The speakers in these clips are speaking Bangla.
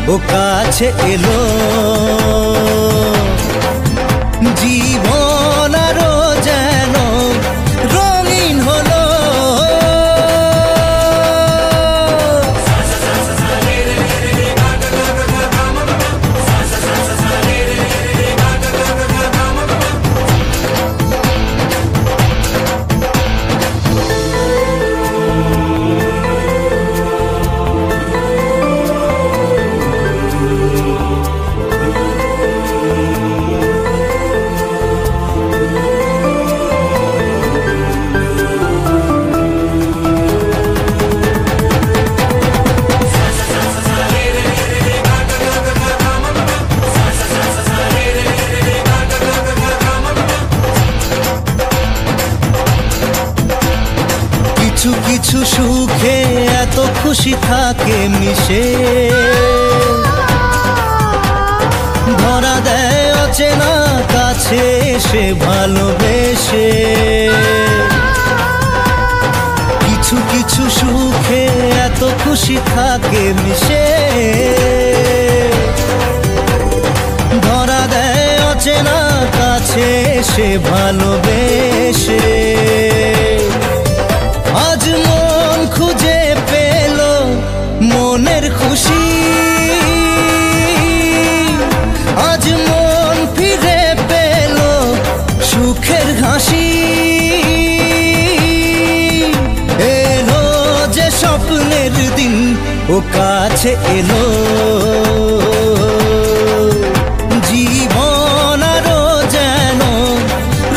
ও কাছে এলো জীবন আরো যেন রঙিন হলো কিছু কিছু সুখে এত খুশি থাকে মিশে ধরা দেয় অচেনা কাছে এসে ভালোবেসে কিছু কিছু সুখে এত খুশি থাকে মিশে ধরা দেয় অচেনা কাছে এসে ভালোবেসে আজ মন খুঁজে পেল মনের খুশি আজ মন ফিরে পেল সুখের হাসি এলো যে স্বপ্নের দিন ও কাছে এলো জীবন আরো যেন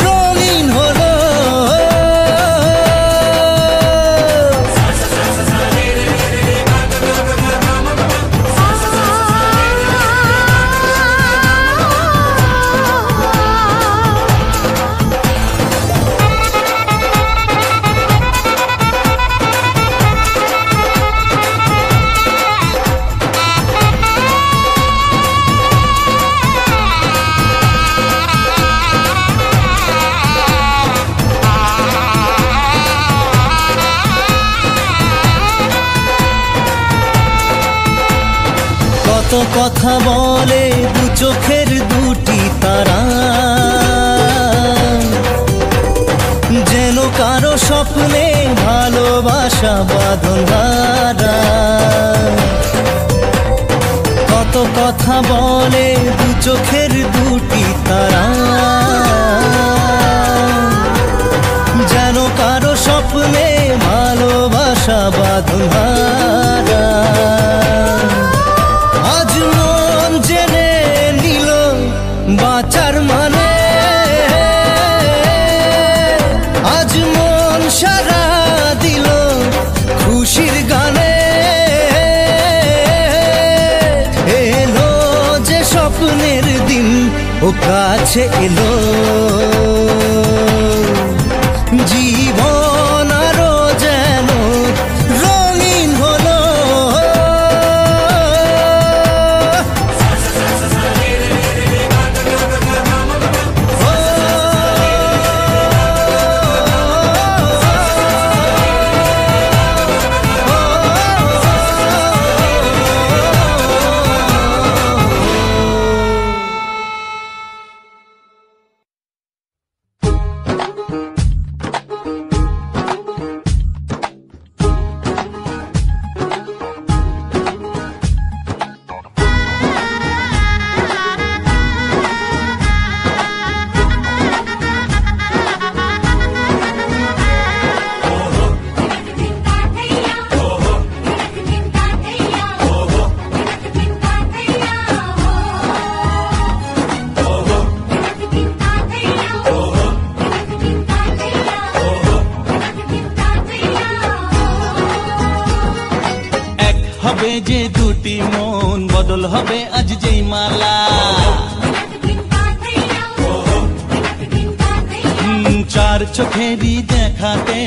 রঙিন হলো কত কথা বলে দু চোখের দুটি তারা যেন কারো স্বপ্নে ভালোবাসা বাঁধন হারা কত কথা বলে দু চোখের দুটি তারা যেন কারো স্বপ্নে ভালোবাসা বাঁধন হারা আজ মন জেনে নিল বাঁচার মানে আজ মন সারা দিল খুশির গানে এলো যে স্বপ্নের দিন ও কাছে এলো জীবন আরো যেন রঙিন হলো যে দুটি মন বদল হবে আজ যেই মালা চার চোখেরই দেখাতে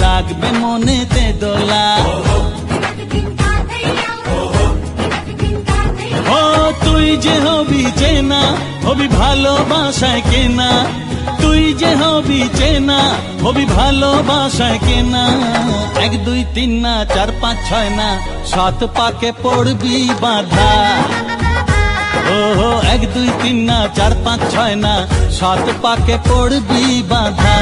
লাগবে মনেতে দোলা ও তুই যে হবে হবি চেনা, হবি ভালোবাসায় কেনা। তুই যে হবি চেনা, হবি ভালোবাসায় কেনা। 1 2 3 না 4 5 6 না 7 পাকে পড়বি বাঁধা। ও 1 2 3 না 4 5 6 না 7 পাকে পড়বি বাঁধা।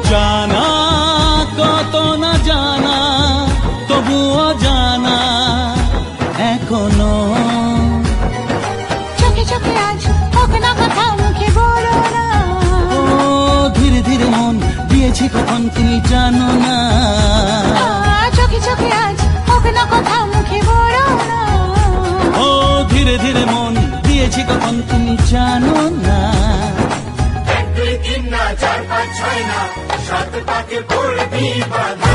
জানা কত না জানা, তবুও জানা এখনো। চোখে চোখে আজ হোক না কথা, মুখে বলো না। ও ধীরে ধীরে মন দিয়েছি কখন তুমি জানো না। চোখে চোখে আজ হোক না কথা, মুখে বলো না। ও ধীরে ধীরে মন দিয়েছি কখন তুমি জানো না। 1 2 3 না 4 5 6 না 7 পাকে পড়বি বাঁধা।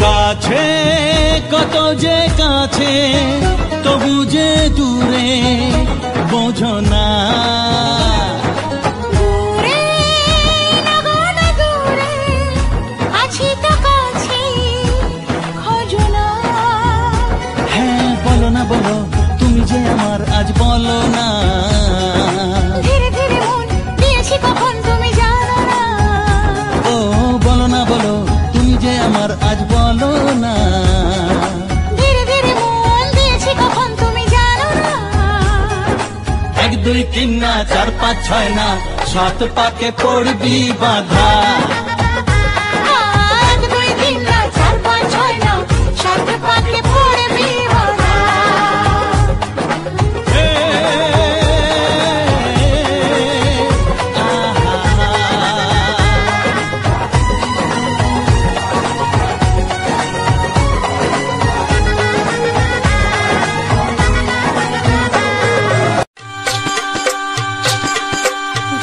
কাছে কত যে কাছে, তবু যে দূরে বোঝো না। দূরে লাগো না দূরে, আছি তো কাছে, খোঁজো না। হ্যাঁ বলো না বলো, তুমি যে আমার আজ বলো না। ধীরে ধীরে মন দিয়েছি কখন তুমি জানো না। ও বলো না বলো, তুমি যে আমার আজ বলো না। ধীরে ধীরে মন দিয়েছি কখন তুমি জানো না। 1 2 3 না 4 5 6 না 7 পাকে পড়বি বাঁধা। 1 2 3 না 4 5 6 না 7 পাকে পড়বি বাঁধা।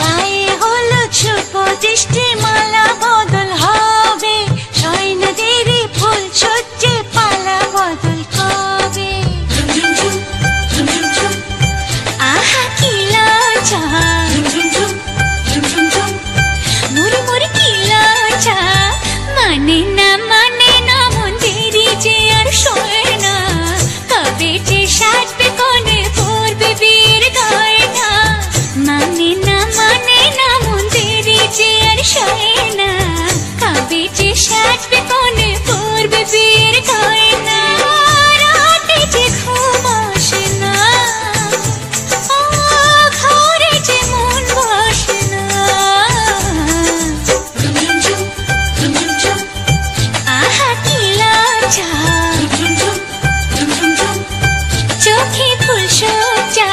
গায়ে হলুদ শুভ দৃষ্টি মালা বদল হবে, সৈন্যদেরই ফুল সজ্জে পালা বদল হবে। আহা কি লজ্জা, মুড়ি মুড়ি কি লজ্জা। মানে না মন দেরি যে আর সয় না। কবে যে সাজবে কোণে পড়বে বীর গয়না। মানে না মন দেরি যে আর সয় না। কবে যে সাজবে কোণে পড়বে বীর গয়না। রাতে যে ঘুম আসে না, ঘরে যে মন বসে না। আহা কি লজ্জা, চোখে ফুল সজ্জা।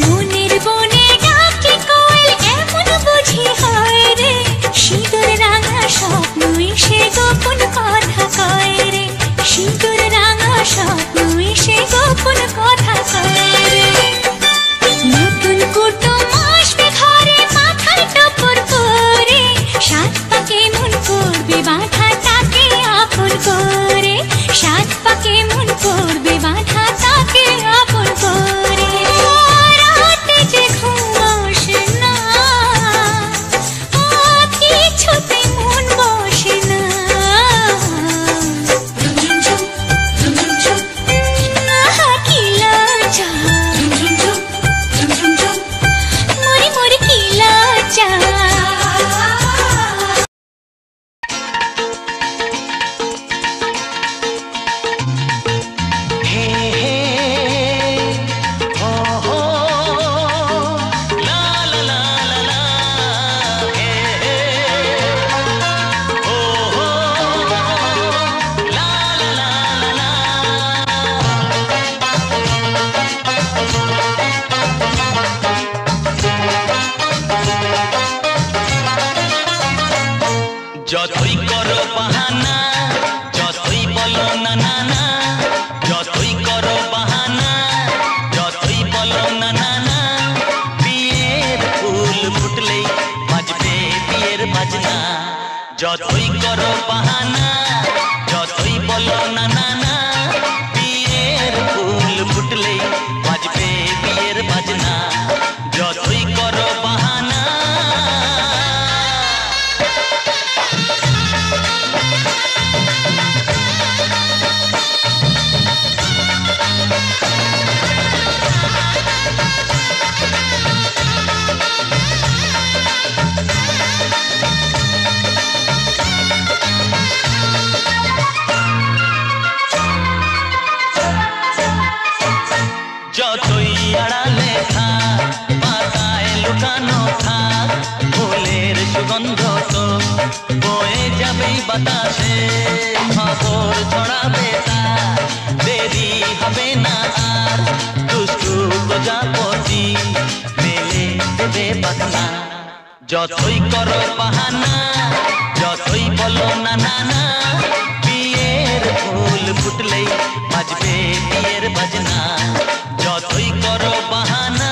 মনের বনে ডাকে কোয়েল, এমন বুঝি হয় রে। সিঁদুর রাঙা স্বপ্নই সে গোপন কথা কয় রে। সিঁদুর রাঙা স্বপ্নই এসে গোপন কথা করে নতুন কুটুম আসবে ঘরে মাথায় টপর করে সাত পাকে মন করবে বাঁধা তাকে আপন করে সাত পাকে মন করবে বাঁধা তাকে আপন করে রাতে যে ঘুম আসে না কিছুতে মন বসে না কি লজ্জা মরি মরি কি লজ্জা যতই করো বাহানা যতই বলো না না না যতই করো বাহানা যতই বলো না না না বিয়ের ফুল ফুটলেই বাজবে বিয়ের বাজনা যতই করো বাহানা যতই বলো না না না বিয়ের ফুল ফুটলেই বাজবে বিয়ের বাজনা যতই করো বাহানা যতই আড়ালে থাক পাতায় লুকানো থাক ফুলের সুগন্ধ তো বয়ে যাবেই বাতাসে খবর ছড়াবে তার দেরি হবে না আর দুষ্টু প্রজাপতি মেলে দেবে বাসনা যতই করো বাহানা যতই বলো না না না বিয়ের ফুল ফুটলেই বাজবে বিয়ের বাজনা যতই করো বাহানা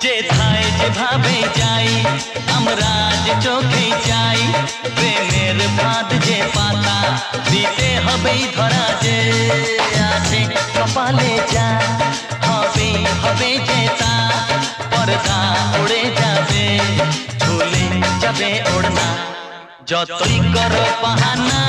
যেভাবে যাই আমরা যে চোখে যাই প্রেমের ফাঁদ যে পাতা দিতে হবেই ধরা যে আছে কপালে যা হবে হবে যে তা পর্দা উড়ে যাবে ঝুলে যাবে ওড়না যতই করো বাহানা